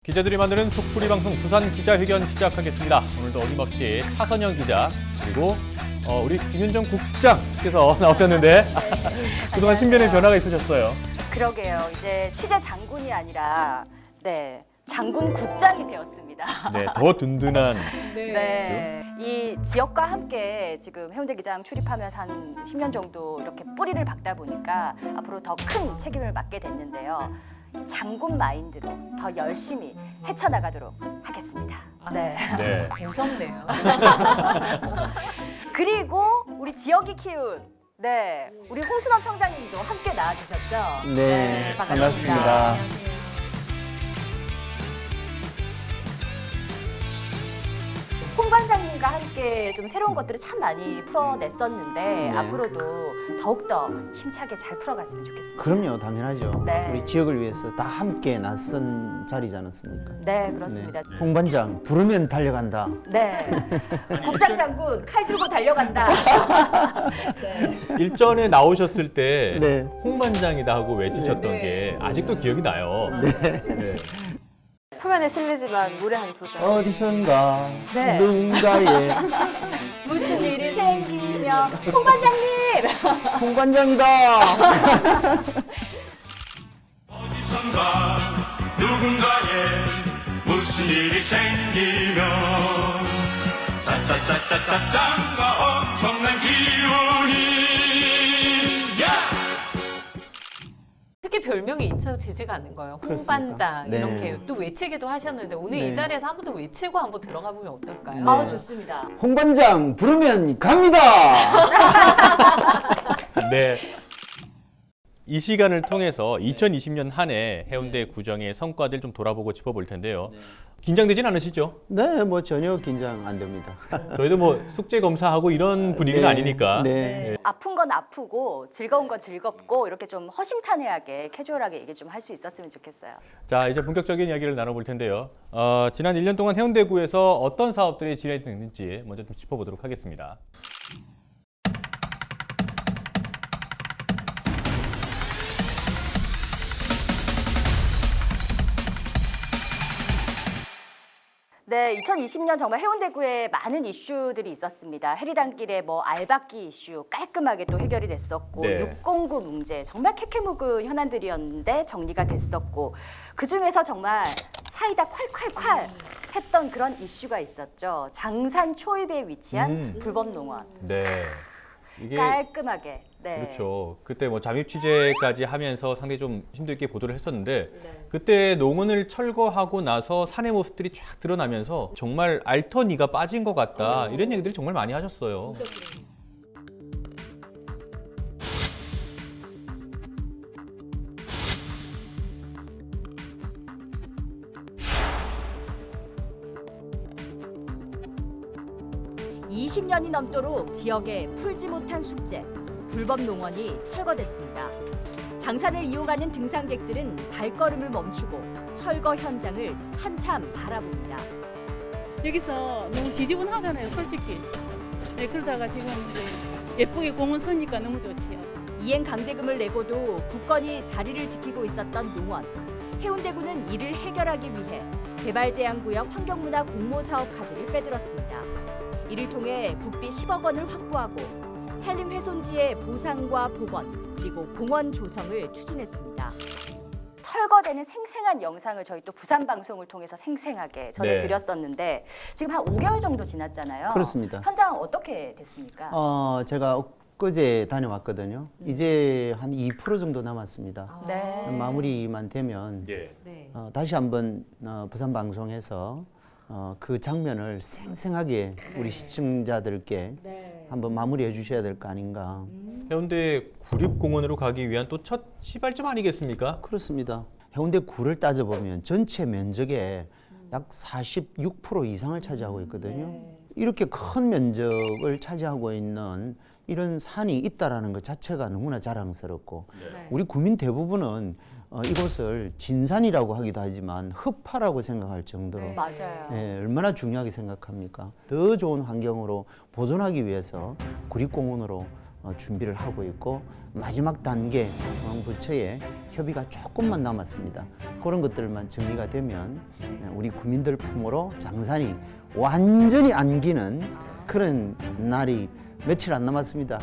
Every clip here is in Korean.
기자들이 만드는 속풀이 방송 부산 기자회견 시작하겠습니다. 오늘도 어김없이 차선영 기자 그리고 우리 김윤정 국장께서 나오셨는데 그동안 신변의 변화가 있으셨어요. 그러게요. 이제 취재 장군이 아니라 장군 국장이 되었습니다. 네, 더 든든한. 네. 이 지역과 함께 지금 해운대 기장 출입하면서 한 10년 정도 이렇게 뿌리를 박다 보니까 앞으로 더 큰 책임을 맡게 됐는데요. 장군 마인드로 더 열심히 헤쳐나가도록 하겠습니다. 네. 네. 무섭네요. 그리고 우리 지역이 키운 우리 홍순원 청장님도 함께 나와주셨죠? 네, 반갑습니다. 홍 관장님과 함께 좀 새로운 것들을 참 많이 풀어냈었는데 네. 앞으로도 더욱더 힘차게 잘 풀어갔으면 좋겠습니다. 그럼요, 당연하죠. 네. 우리 지역을 위해서 다 함께 나선 자리지 않았습니까? 네, 그렇습니다. 홍 반장, 부르면 달려간다. 네. 국장 장군 칼 들고 달려간다. 일전에 나오셨을 때 네. 홍만장이다 하고 외치셨던 네. 게 아직도 기억이 나요. 네. 초면에 실례지만 노래 한 소절. 어디선가 네. 누군가에 무슨 일이 생기면 홍 관장님. 홍 반장이다. 어디선가 누군가에 무슨 일이 생기면 짜짜짜짜짜짠가 엄청난 기운이 특히 별명이 잊혀지지가 않는 거예요. 그렇습니까? 홍반장 네. 이렇게 또 외치기도 하셨는데 오늘 네. 이 자리에서 한 번 더 외치고 한번 들어가 보면 어떨까요? 네. 좋습니다. 홍 반장, 부르면 갑니다. 네. 이 시간을 통해서 2020년 한 해 해운대 구정의 성과들 좀 돌아보고 짚어볼 텐데요. 긴장되진 않으시죠? 네, 뭐 전혀 긴장 안 됩니다. 저희도 뭐 숙제 검사하고 이런 분위기는 네. 아니니까. 네. 아픈 건 아프고 즐거운 건 즐겁고 이렇게 좀 허심탄회하게 캐주얼하게 얘기 좀 할 수 있었으면 좋겠어요. 자, 이제 본격적인 이야기를 나눠볼 텐데요. 지난 1년 동안 해운대구에서 어떤 사업들이 진행됐는지 먼저 좀 짚어보도록 하겠습니다. 네, 2020년 정말 해운대구에 많은 이슈들이 있었습니다. 해리단길의 알박기 이슈 깔끔하게 또 해결이 됐었고 네. 609 문제 정말 캐캐묵은 현안들이었는데 정리가 됐었고 그중에서 정말 사이다 콸콸콸 했던 그런 이슈가 있었죠. 장산 초입에 위치한 불법 농원. 네. 이게 깔끔하게. 네. 그렇죠. 그때 뭐 잠입 취재까지 하면서 상당히 좀 힘들게 보도를 했었는데 네. 그때 농원을 철거하고 나서 산의 모습들이 쫙 드러나면서 정말 알터니가 빠진 것 같다. 이런 얘기들이 정말 많이 하셨어요. 진짜 그래요. 이십 년이 넘도록 지역에 풀지 못한 숙제, 불법 농원이 철거됐습니다. 장산을 이용하는 등산객들은 발걸음을 멈추고 철거 현장을 한참 바라봅니다. 여기서 너무 지저분하잖아요, 솔직히. 네, 그러다가 지금 이제 예쁘게 공원 서니까 너무 좋지요. 이행 강제금을 내고도 굳건히 자리를 지키고 있었던 농원. 해운대구는 이를 해결하기 위해 개발제한구역 환경문화 공모사업 카드를 빼들었습니다. 이를 통해 국비 10억 원을 확보하고 산림훼손지의 보상과 복원 그리고 공원 조성을 추진했습니다. 철거되는 생생한 영상을 저희 또 부산 방송을 통해서 생생하게 전해드렸었는데 지금 한 5개월 정도 지났잖아요. 그렇습니다. 현장은 어떻게 됐습니까? 제가 엊그제 다녀왔거든요. 이제 한 2% 정도 남았습니다. 네. 마무리만 되면 예. 네. 다시 한번 부산 방송에서 그 장면을 생생하게 우리 시청자들께 한번 마무리해 주셔야 될 거 아닌가. 해운대 구립공원으로 가기 위한 또 첫 시발점 아니겠습니까? 그렇습니다. 해운대 구를 따져보면 전체 면적의 약 46% 이상을 차지하고 있거든요. 이렇게 큰 면적을 차지하고 있는 이런 산이 있다라는 것 자체가 너무나 자랑스럽고 네. 우리 구민 대부분은 이곳을 진산이라고 하기도 하지만 흡파라고 생각할 정도로 네. 맞아요. 얼마나 중요하게 생각합니까? 더 좋은 환경으로 보존하기 위해서 구립공원으로 준비를 하고 있고 마지막 단계 중앙부처의 협의가 조금만 남았습니다. 그런 것들만 정리가 되면 우리 국민들 품으로 장산이 완전히 안기는 그런 날이 며칠 안 남았습니다.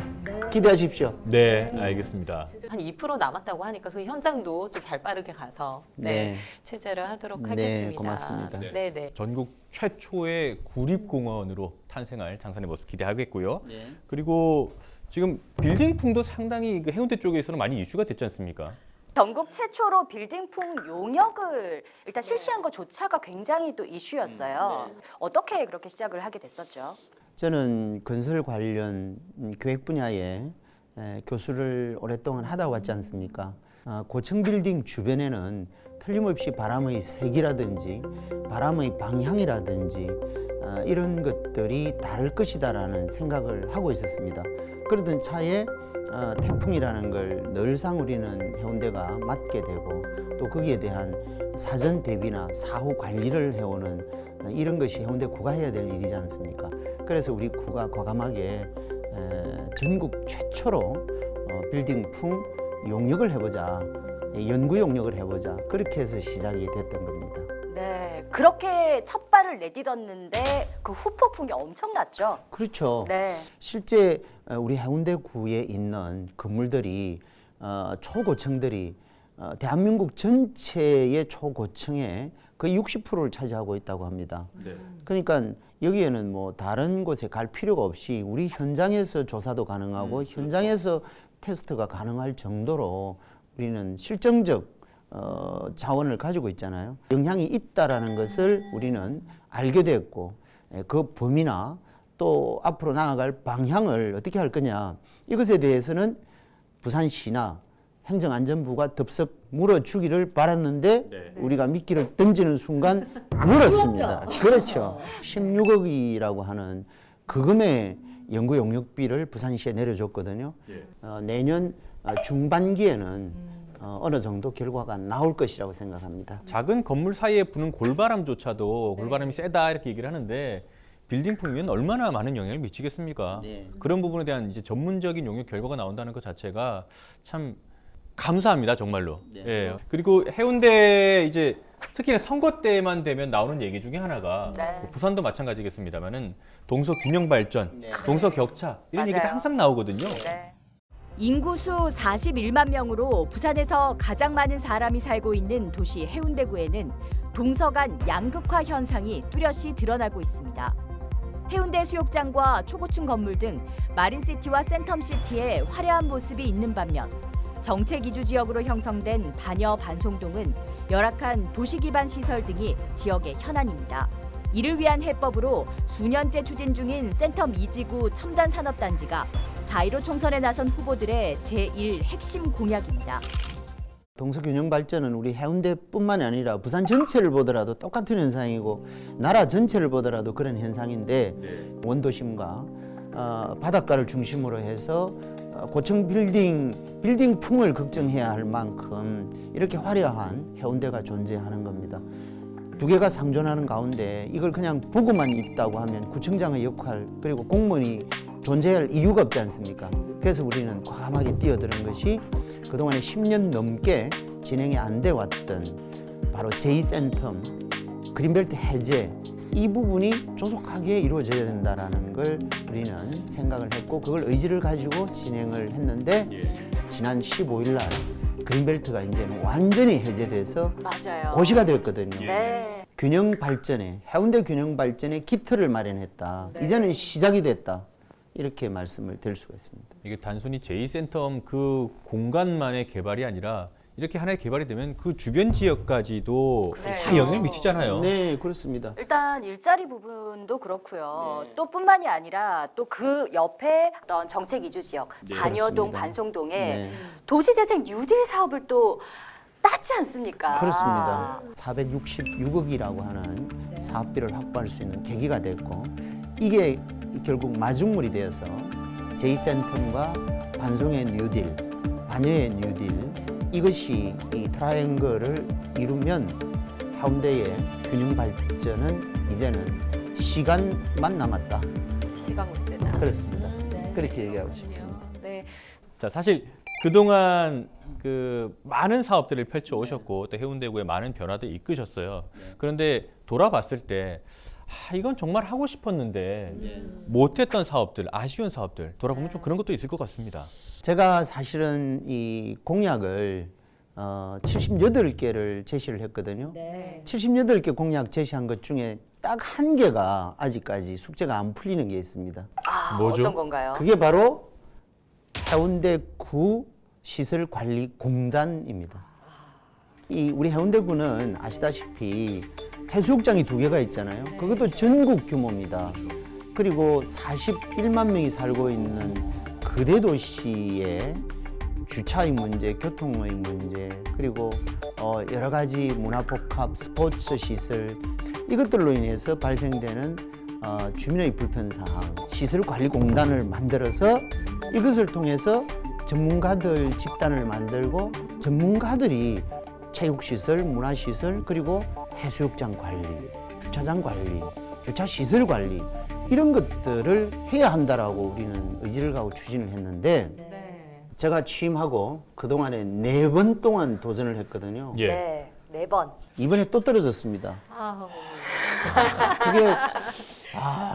기대하십시오. 네, 알겠습니다. 한 2% 남았다고 하니까 그 현장도 좀 발빠르게 가서 네, 취재를 하도록 네, 하겠습니다. 고맙습니다. 네, 네. 전국 최초의 구립공원으로 탄생할 장산의 모습 기대하겠고요. 네. 그리고 지금 빌딩풍도 상당히 그 해운대 쪽에서는 많이 이슈가 됐지 않습니까? 전국 최초로 빌딩풍 용역을 일단 실시한 것조차가 굉장히 또 이슈였어요. 어떻게 그렇게 시작을 하게 됐었죠? 저는 건설 관련 교육 분야에 교수를 오랫동안 하다 왔지 않습니까? 고층 빌딩 주변에는 틀림없이 바람의 색이라든지 바람의 방향이라든지 이런 것들이 다를 것이다라는 생각을 하고 있었습니다. 그러던 차에 태풍이라는 걸 늘상 우리는 해운대가 맞게 되고 또 거기에 대한 사전 대비나 사후 관리를 해오는 이런 것이 해운대구가 해야 될 일이지 않습니까? 그래서 우리 구가 과감하게 전국 최초로 빌딩풍 용역을 해보자, 연구 용역을 해보자 그렇게 해서 시작이 됐던 겁니다. 네, 그렇게 첫 발을 내딛었는데 그 후폭풍이 엄청났죠. 그렇죠. 네. 실제 우리 해운대구에 있는 건물들이 초고층들이 대한민국 전체의 초고층의 거의 60%를 차지하고 있다고 합니다. 네. 그러니까 여기에는 뭐 다른 곳에 갈 필요가 없이 우리 현장에서 조사도 가능하고 현장에서 테스트가 가능할 정도로 우리는 실증적 자원을 가지고 있잖아요. 영향이 있다라는 것을 우리는 알게 됐고 그 범위나 또 앞으로 나아갈 방향을 어떻게 할 거냐 이것에 대해서는 부산시나 행정안전부가 덥석 물어주기를 바랐는데 네. 우리가 미끼를 던지는 순간 물었습니다. 그렇죠. 16억이라고 하는 그금의 연구 용역비를 부산시에 내려줬거든요. 내년 중반기에는 어느 정도 결과가 나올 것이라고 생각합니다. 작은 건물 사이에 부는 골바람조차도 골바람이 세다 이렇게 얘기를 하는데 빌딩풍이면 얼마나 많은 영향을 미치겠습니까? 네. 그런 부분에 대한 이제 전문적인 용역 결과가 나온다는 것 자체가 참 감사합니다, 정말로. 네. 예. 그리고 해운대 이제 특히나 선거 때만 되면 나오는 얘기 중에 하나가 네. 뭐 부산도 마찬가지겠습니다만은 동서 균형 발전, 네. 동서 격차 이런 맞아요. 얘기도 항상 나오거든요. 네. 인구수 41만 명으로 부산에서 가장 많은 사람이 살고 있는 도시 해운대구에는 동서 간 양극화 현상이 뚜렷이 드러나고 있습니다. 해운대 수욕장과 초고층 건물 등 마린시티와 센텀시티의 화려한 모습이 있는 반면 정책 이주 지역으로 형성된 반여 반송동은 열악한 도시 기반 시설 등이 지역의 현안입니다. 이를 위한 해법으로 수년째 추진 중인 센텀 2지구 첨단 산업단지가 4.15 총선에 나선 후보들의 제1 핵심 공약입니다. 동서균형 발전은 우리 해운대뿐만이 아니라 부산 전체를 보더라도 똑같은 현상이고 나라 전체를 보더라도 그런 현상인데 원도심과 바닷가를 중심으로 해서 고층 빌딩풍을 걱정해야 할 만큼 이렇게 화려한 해운대가 존재하는 겁니다. 두 개가 상존하는 가운데 이걸 그냥 보고만 있다고 하면 구청장의 역할 그리고 공무원이 존재할 이유가 없지 않습니까? 그래서 우리는 과감하게 뛰어드는 것이 그동안에 10년 넘게 진행이 안 돼 왔던 바로 제2센텀 그린벨트 해제 이 부분이 조속하게 이루어져야 된다라는 걸 우리는 생각을 했고 그걸 의지를 가지고 진행을 했는데 지난 15일 날 그린벨트가 이제 완전히 해제돼서 맞아요. 고시가 됐거든요. 네. 균형 발전에 해운대 균형 발전의 기틀을 마련했다. 이제는 시작이 됐다. 이렇게 말씀을 드릴 수가 있습니다. 이게 단순히 제2센텀 그 공간만의 개발이 아니라 이렇게 하나의 개발이 되면 그 주변 지역까지도 그래요. 다 영향을 미치잖아요. 네, 그렇습니다. 일단 일자리 부분도 그렇고요. 또 뿐만이 아니라 또 그 옆에 어떤 정책 이주 지역, 반여동, 그렇습니다. 반송동에 네. 도시재생 뉴딜 사업을 또 따지 않습니까? 그렇습니다. 466억이라고 하는 사업비를 확보할 수 있는 계기가 됐고 이게 결국 마중물이 되어서 제2센텀과 반송의 뉴딜, 반여의 뉴딜 이것이 이 트라이앵글을 이루면 해운대의 균형 발전은 이제는 시간만 남았다. 시간 문제다. 그렇습니다. 네. 그렇게 얘기하고 싶습니다. 네. 자, 사실 그동안 그 많은 사업들을 펼쳐 오셨고 또 해운대구에 많은 변화도 이끄셨어요. 그런데 돌아봤을 때 이건 정말 하고 싶었는데 못했던 사업들, 아쉬운 사업들 돌아보면 좀 그런 것도 있을 것 같습니다. 제가 사실은 이 공약을 78개를 제시를 했거든요. 78개 공약 제시한 것 중에 딱 한 개가 아직까지 숙제가 안 풀리는 게 있습니다. 뭐죠? 어떤 건가요? 그게 바로 해운대구 시설관리공단입니다. 이 우리 해운대구는 아시다시피 해수욕장이 2개가 있잖아요. 그것도 전국 규모입니다. 그리고 41만 명이 살고 있는 거대 도시에 주차의 문제, 교통의 문제, 그리고 여러 가지 문화복합, 스포츠 시설 이것들로 인해서 발생되는 주민의 불편사항, 시설관리공단을 만들어서 이것을 통해서 전문가들 집단을 만들고 전문가들이 체육시설, 문화시설, 그리고 해수욕장 관리, 주차장 관리, 주차시설 관리 이런 것들을 해야 한다라고 우리는 의지를 갖고 추진을 했는데 제가 취임하고 그동안에 4번 동안 도전을 했거든요. 예. 네, 4번. 이번에 또 떨어졌습니다. 아우. 그게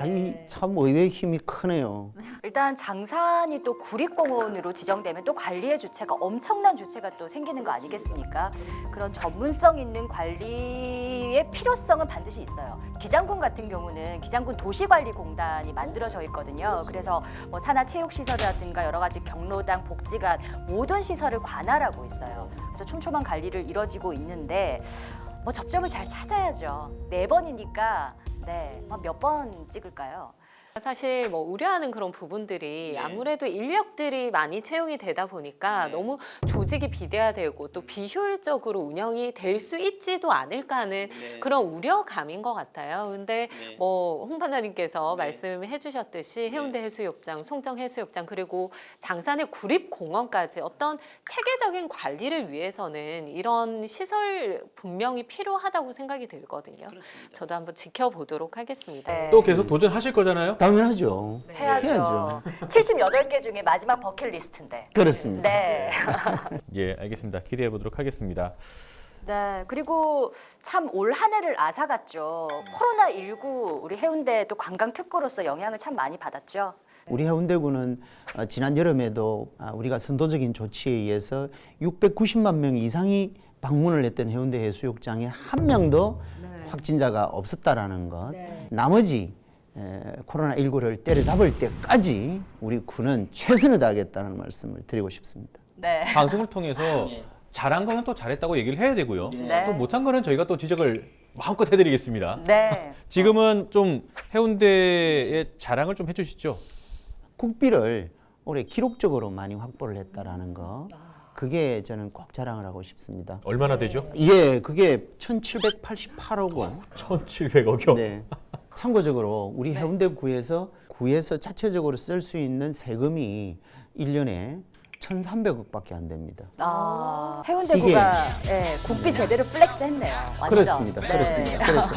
이 참 의외의 힘이 크네요. 일단 장산이 또 구립공원으로 지정되면 또 관리의 주체가 엄청난 주체가 또 생기는 거 아니겠습니까? 그런 전문성 있는 관리의 필요성은 반드시 있어요. 기장군 같은 경우는 기장군 도시관리공단이 만들어져 있거든요. 그래서 뭐 산하 체육시설이라든가 여러 가지 경로당, 복지관 모든 시설을 관할하고 있어요. 그래서 촘촘한 관리를 이뤄지고 있는데 뭐 접점을 잘 찾아야죠. 4번이니까 네, 몇 번 찍을까요? 사실 뭐 우려하는 그런 부분들이 아무래도 인력들이 많이 채용이 되다 보니까 너무 조직이 비대화되고 또 비효율적으로 운영이 될 수 있지도 않을까 하는 그런 우려감인 것 같아요. 근데 뭐 홍 판사님께서 말씀해 주셨듯이 해운대 해수욕장, 송정 해수욕장 그리고 장산의 구립공원까지 어떤 체계적인 관리를 위해서는 이런 시설 분명히 필요하다고 생각이 들거든요. 저도 한번 지켜보도록 하겠습니다. 네. 또 계속 도전하실 거잖아요? 당연하죠. 해야죠. 78개 중에 마지막 버킷리스트인데. 그렇습니다. 네. 예, 알겠습니다. 기대해 보도록 하겠습니다. 네, 그리고 참 올 한 해를 앗아갔죠. 코로나19 우리 해운대 또 관광 특구로서 영향을 참 많이 받았죠. 우리 해운대구는 지난 여름에도 우리가 선도적인 조치에 의해서 690만 명 이상이 방문을 했던 해운대 해수욕장에 한 명도 확진자가 없었다라는 것. 나머지 코로나19를 때려잡을 때까지 우리 구는 최선을 다하겠다는 말씀을 드리고 싶습니다. 네. 방송을 통해서 잘한 거는 또 잘했다고 얘기를 해야 되고요. 네. 또 못한 거는 저희가 또 지적을 마음껏 해드리겠습니다. 네. 지금은 좀 해운대의 자랑을 좀 해주시죠. 국비를 올해 기록적으로 많이 확보를 했다라는 거. 그게 저는 꼭 자랑을 하고 싶습니다. 얼마나 되죠? 예, 그게 1,788억 원. 1,700억이요. 네. 참고적으로 우리 해운대구에서 자체적으로 쓸 수 있는 세금이 1년에 1,300억밖에 안 됩니다. 해운대구가 국비 제대로 플렉스 했네요. 완전. 그렇습니다. 네. 그렇습니다. 그래서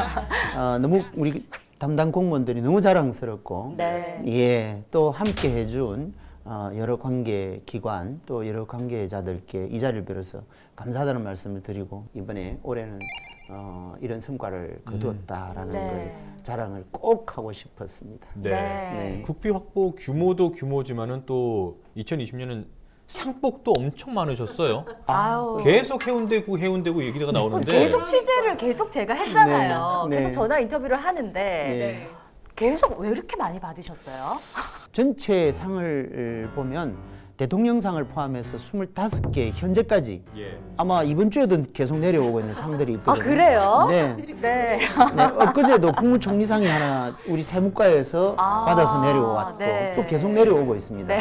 너무 우리 담당 공무원들이 너무 자랑스럽고 네. 예, 또 함께 해준 여러 관계 기관 또 여러 관계자들께 이 자리를 빌어서 감사하다는 말씀을 드리고 이번에 올해는 이런 성과를 거두었다라는 네. 걸 자랑을 꼭 하고 싶었습니다. 네. 네. 국비 확보 규모도 규모지만은 또 2020년은 상복도 엄청 많으셨어요. 아우. 계속 해운대구 얘기가 나오는데 계속 취재를 계속 제가 했잖아요. 네. 계속 전화 인터뷰를 하는데 네. 계속 왜 이렇게 많이 받으셨어요? 전체 상을 보면 대통령상을 포함해서 25개 현재까지 예. 아마 이번 주에도 계속 내려오고 있는 상들이 있거든요. 그래요? 네. 네. 네, 엊그제도 국무총리상이 하나 우리 세무과에서 받아서 내려왔고 네. 또 계속 내려오고 있습니다. 네.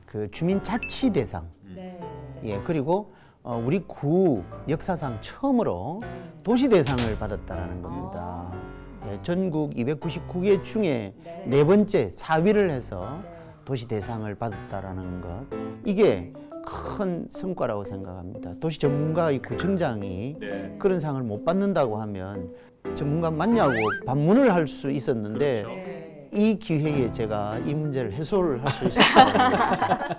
그 주민자치대상, 예, 그리고 우리 구 역사상 처음으로 도시대상을 받았다는 겁니다. 예, 전국 299개 중에 4번째 4위를 해서 도시대상을 받았다는 것, 이게 큰 성과라고 생각합니다. 도시 전문가의 구청장이 그런 상을 못 받는다고 하면 전문가 맞냐고 반문을 할 수 있었는데 이 기회에 제가 이 문제를 해소를 할 수 있습니다.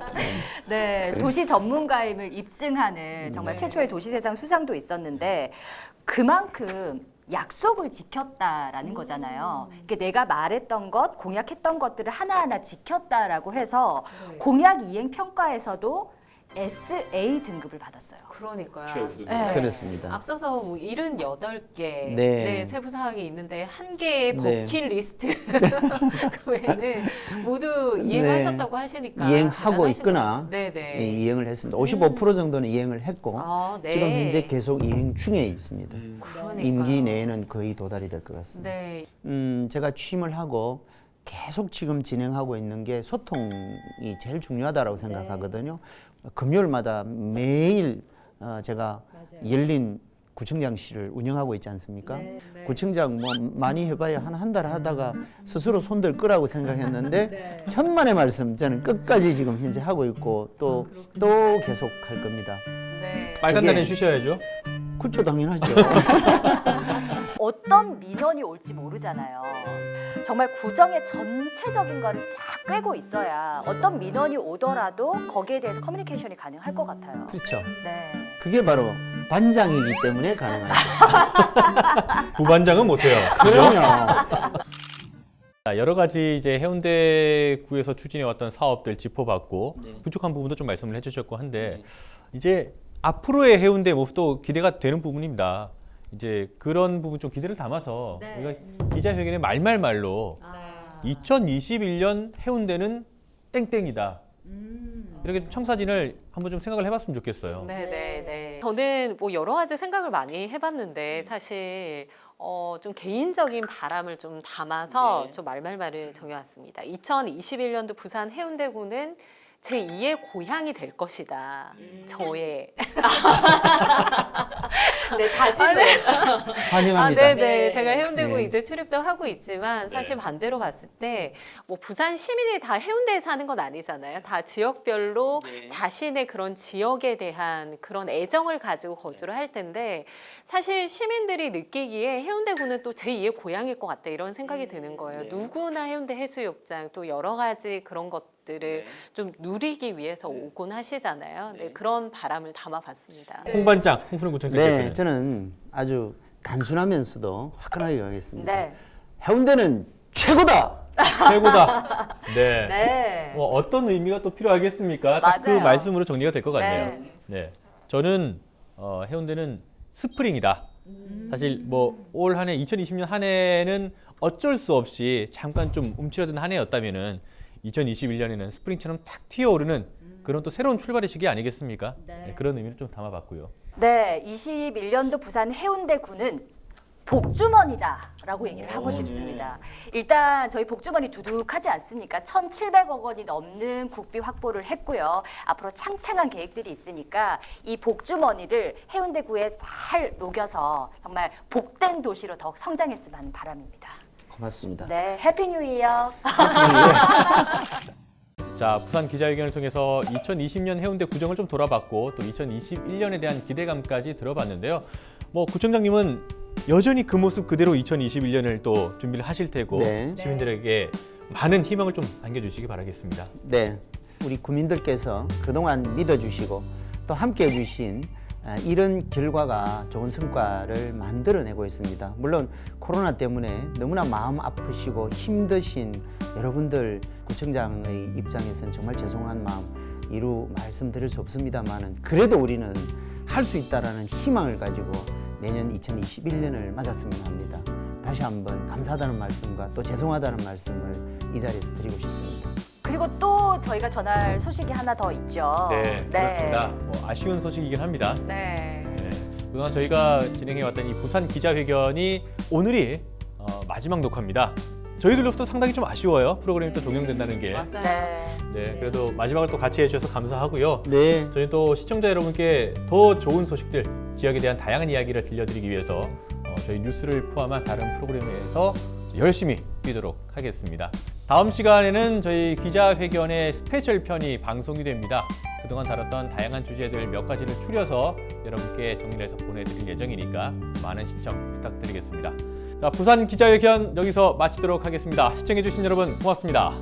네, 도시 전문가임을 입증하는 정말 네. 최초의 도시세상 수상도 있었는데 그만큼 약속을 지켰다라는 거잖아요. 그러니까 내가 말했던 것, 공약했던 것들을 하나하나 지켰다라고 해서 네. 공약 이행 평가에서도 SA 등급을 받았어요. 그러니까요. 네. 그렇습니다. 앞서서 뭐 78개 네. 세부 사항이 있는데 한 개의 네. 버킷리스트 그 외에는 모두 이행하셨다고 하시니까 이행하고 대단하시네요. 있거나 네네. 예, 이행을 했습니다. 55% 정도는 이행을 했고 아, 네. 지금 현재 계속 이행 중에 있습니다. 그러니까요. 임기 내에는 거의 도달이 될 것 같습니다. 네. 제가 취임을 하고 계속 지금 진행하고 있는 게 소통이 제일 중요하다고 생각하거든요. 금요일마다 매일 제가 열린 구청장실을 운영하고 있지 않습니까? 네. 구청장 뭐 많이 해봐야 한 달 하다가 스스로 손들 끄라고 생각했는데 천만의 말씀 저는 끝까지 지금 현재 하고 있고 또 계속 할 겁니다. 네. 빨간 그게- 날엔 쉬셔야죠. 그렇죠, 당연하죠. 어떤 민원이 올지 모르잖아요. 정말 구정의 전체적인 거를 쫙 꿰고 있어야 어떤 민원이 오더라도 거기에 대해서 커뮤니케이션이 가능할 것 같아요. 그렇죠. 네. 그게 바로 반장이기 때문에 가능하죠. 부반장은 못해요. 그럼요. 자, 여러 가지 이제 해운대구에서 추진해왔던 사업들 짚어봤고 네. 부족한 부분도 좀 말씀을 해주셨고 한데 이제 앞으로의 해운대 모습도 기대가 되는 부분입니다. 이제 그런 부분 좀 기대를 담아서 네. 우리가 기자회견에 말말말로 2021년 해운대는 땡땡이다. 이렇게 청사진을 한번 좀 생각을 해봤으면 좋겠어요. 네. 저는 뭐 여러 가지 생각을 많이 해봤는데 사실 좀 개인적인 바람을 좀 담아서 좀 말말말을 정해왔습니다. 2021년도 부산 해운대구는 제2의 고향이 될 것이다. 저의. 네, 다짐을. 환영합니다. 네네. 네. 제가 해운대구 네. 이제 출입도 하고 있지만 사실 반대로 봤을 때 뭐 부산 시민이 다 해운대에 사는 건 아니잖아요. 다 지역별로 자신의 그런 지역에 대한 그런 애정을 가지고 거주를 할 텐데 사실 시민들이 느끼기에 해운대구는 또 제2의 고향일 것 같다 이런 생각이 드는 거예요. 누구나 해운대 해수욕장 또 여러 가지 그런 것들을 좀 누리기 위해서 오곤 하시잖아요. 네, 그런 바람을 담아봤습니다. 홍반장, 홍순영 구청장께서는 네, 저는 아주 단순하면서도 화끈하게 가겠습니다. 네. 해운대는 최고다. 최고다. 네. 네. 뭐 어떤 의미가 또 필요하겠습니까? 딱 그 맞아요. 말씀으로 정리가 될 것 같네요. 네. 네. 저는 해운대는 스프링이다. 사실 뭐 올 한 해 2020년 한 해는 어쩔 수 없이 잠깐 좀 움츠러든 한 해였다면은 2021년에는 스프링처럼 탁 튀어오르는 그런 또 새로운 출발의 시기 아니겠습니까? 네, 그런 의미를 좀 담아봤고요. 네, 21년도 부산 해운대구는 복주머니다라고 얘기를 하고 싶습니다. 일단 저희 복주머니 두둑하지 않습니까? 1,700억 원이 넘는 국비 확보를 했고요. 앞으로 창창한 계획들이 있으니까 이 복주머니를 해운대구에 잘 녹여서 정말 복된 도시로 더욱 성장했으면 하는 바람입니다. 고맙습니다. 네, 해피 뉴 이어. 자, 부산 기자회견을 통해서 2020년 해운대 구정을 좀 돌아봤고 또 2021년에 대한 기대감까지 들어봤는데요. 뭐 구청장님은 여전히 그 모습 그대로 2021년을 또 준비를 하실 테고 네. 시민들에게 많은 희망을 좀 안겨주시기 바라겠습니다. 네, 우리 구민들께서 그동안 믿어주시고 또 함께해 주신 이런 결과가 좋은 성과를 만들어내고 있습니다. 물론 코로나 때문에 너무나 마음 아프시고 힘드신 여러분들 구청장의 입장에서는 정말 죄송한 마음 이루 말씀드릴 수 없습니다만은 그래도 우리는 할 수 있다라는 희망을 가지고 내년 2021년을 맞았으면 합니다. 다시 한번 감사하다는 말씀과 또 죄송하다는 말씀을 이 자리에서 드리고 싶습니다. 그리고 또 저희가 전할 소식이 하나 더 있죠. 네, 그렇습니다. 뭐 아쉬운 소식이긴 합니다. 네. 네, 그동안 저희가 진행해왔던 이 부산 기자회견이 오늘이 마지막 녹화입니다. 저희들로서도 상당히 좀 아쉬워요. 프로그램이 또 종영된다는 게. 맞아요. 네. 네, 그래도 마지막을 또 같이 해주셔서 감사하고요. 네, 저희 또 시청자 여러분께 더 좋은 소식들, 지역에 대한 다양한 이야기를 들려드리기 위해서 저희 뉴스를 포함한 다른 프로그램에서 열심히 뛰도록 하겠습니다. 다음 시간에는 저희 기자회견의 스페셜 편이 방송이 됩니다. 그동안 다뤘던 다양한 주제들 몇 가지를 추려서 여러분께 정리해서 보내드릴 예정이니까 많은 시청 부탁드리겠습니다. 자, 부산 기자회견 여기서 마치도록 하겠습니다. 시청해주신 여러분 고맙습니다.